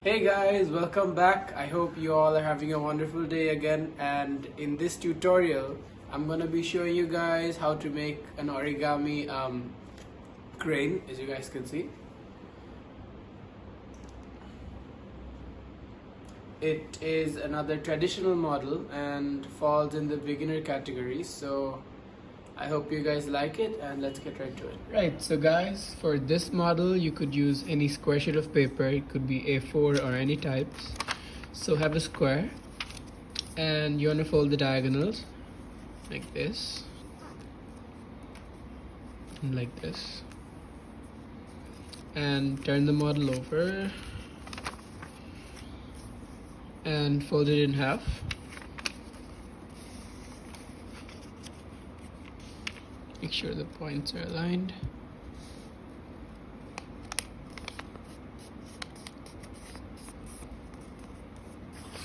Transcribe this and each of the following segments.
Hey guys, welcome back. I hope you all are having a wonderful day again, and in this tutorial I'm gonna be showing you guys how to make an origami crane, as you guys can see. It is another traditional model and falls in the beginner category, so I hope you guys like it, and let's get right to it. Right, so guys, for this model you could use any square sheet of paper. It could be A4 or any types. So have a square and you want to fold the diagonals like this and like this, and turn the model over and fold it in half. Make sure the points are aligned.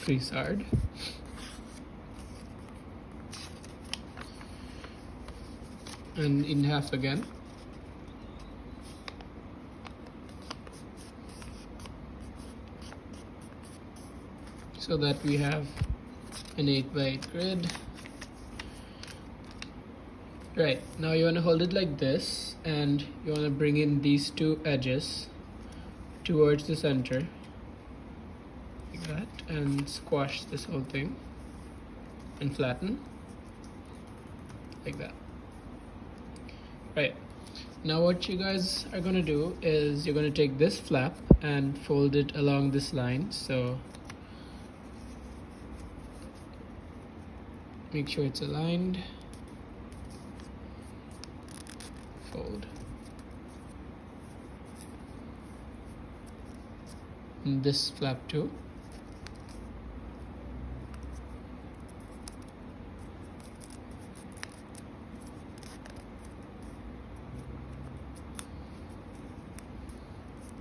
Crease hard. And in half again. So that we have an 8x8 grid. Right, now you want to hold it like this, and you want to bring in these two edges towards the center like that, and squash this whole thing and flatten like that. Right, now what you guys are going to do is you're going to take this flap and fold it along this line. So make sure it's aligned. Fold. And this flap too.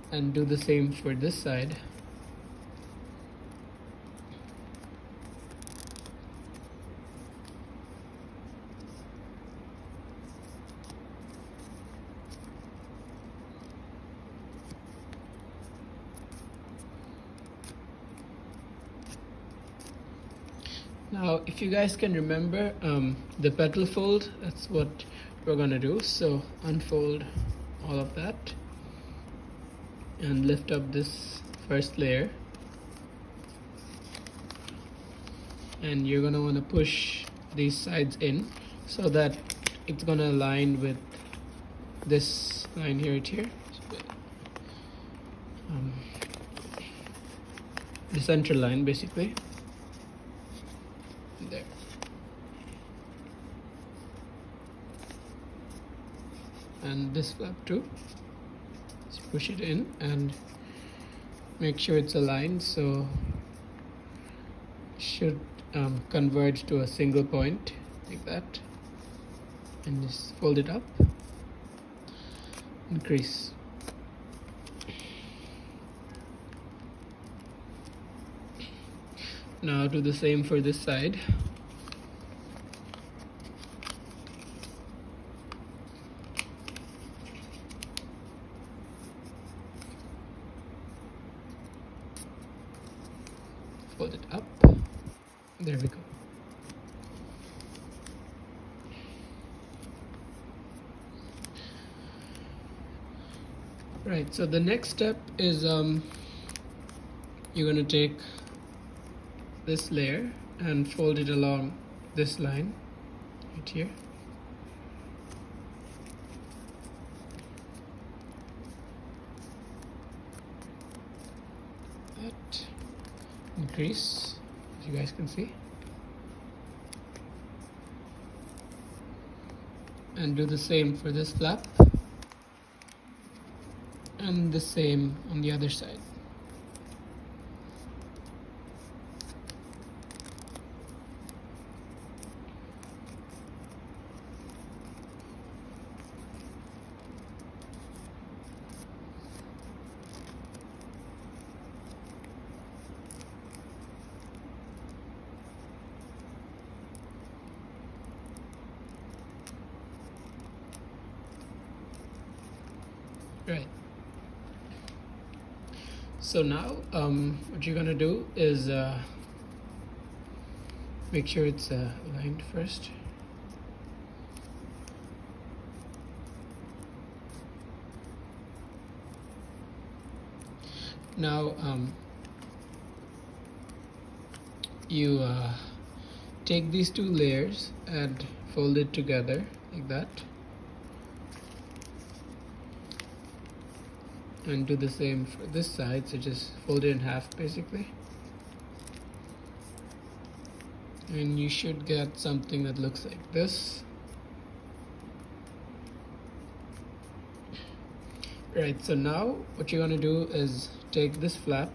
And do the same for this side. Now, if you guys can remember the petal fold, that's what we're gonna do. So unfold all of that and lift up this first layer, and you're gonna want to push these sides in so that it's gonna align with this line here, the center line basically. There. And this flap too. Just push it in and make sure it's aligned, so it should converge to a single point like that, and just fold it up and crease. Now do the same for this side. Fold it up. There we go. Right, so the next step is you're going to take this layer and fold it along this line right here. That increase, as you guys can see, and do the same for this flap and the same on the other side. Right. So now what you're gonna do is make sure it's aligned first. Now you take these two layers and fold it together like that, and do the same for this side. So just fold it in half basically, and you should get something that looks like this. Right, so now what you're going to do is take this flap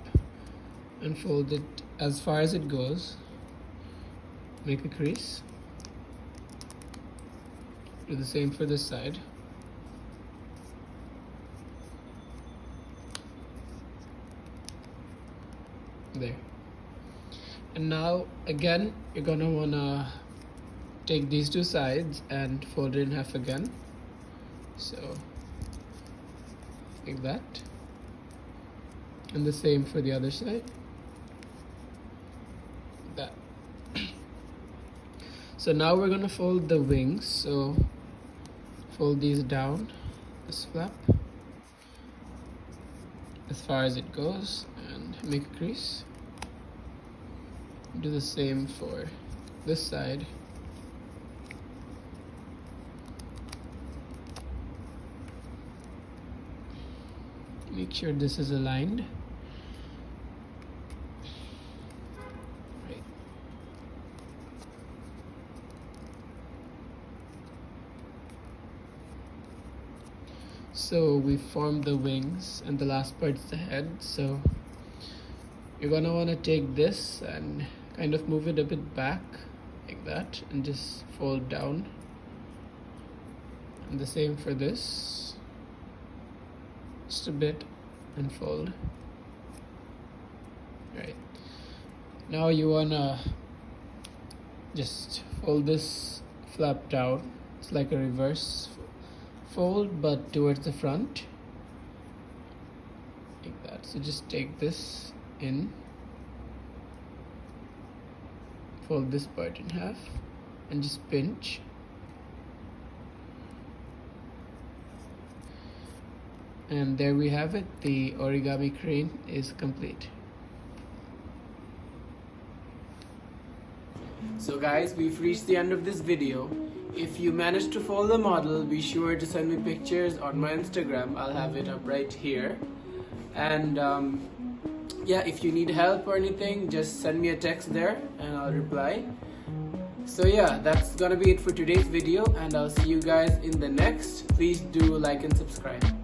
and fold it as far as it goes, make a crease, do the same for this side. There. And now again you're gonna wanna take these two sides and fold it in half again, so like that, and the same for the other side, that. So now we're gonna fold the wings, so fold these down, this flap as far as it goes, and make a crease. Do the same for this side. Make sure this is aligned. Right. So we formed the wings, and the last part is the head. So you're gonna want to take this and kind of move it a bit back like that, and just fold down, and the same for this, just a bit, and fold. Right, now you wanna just fold this flap down. It's like a reverse fold but towards the front like that. So just take this in, fold this part in half, and just pinch. And there we have it. The origami crane is complete. So guys, we've reached the end of this video. If you managed to fold the model, be sure to send me pictures on my Instagram. I'll have it up right here. And yeah, if you need help or anything, just send me a text there and I'll reply. So yeah, that's gonna be it for today's video, and I'll see you guys in the next. Please do like and subscribe.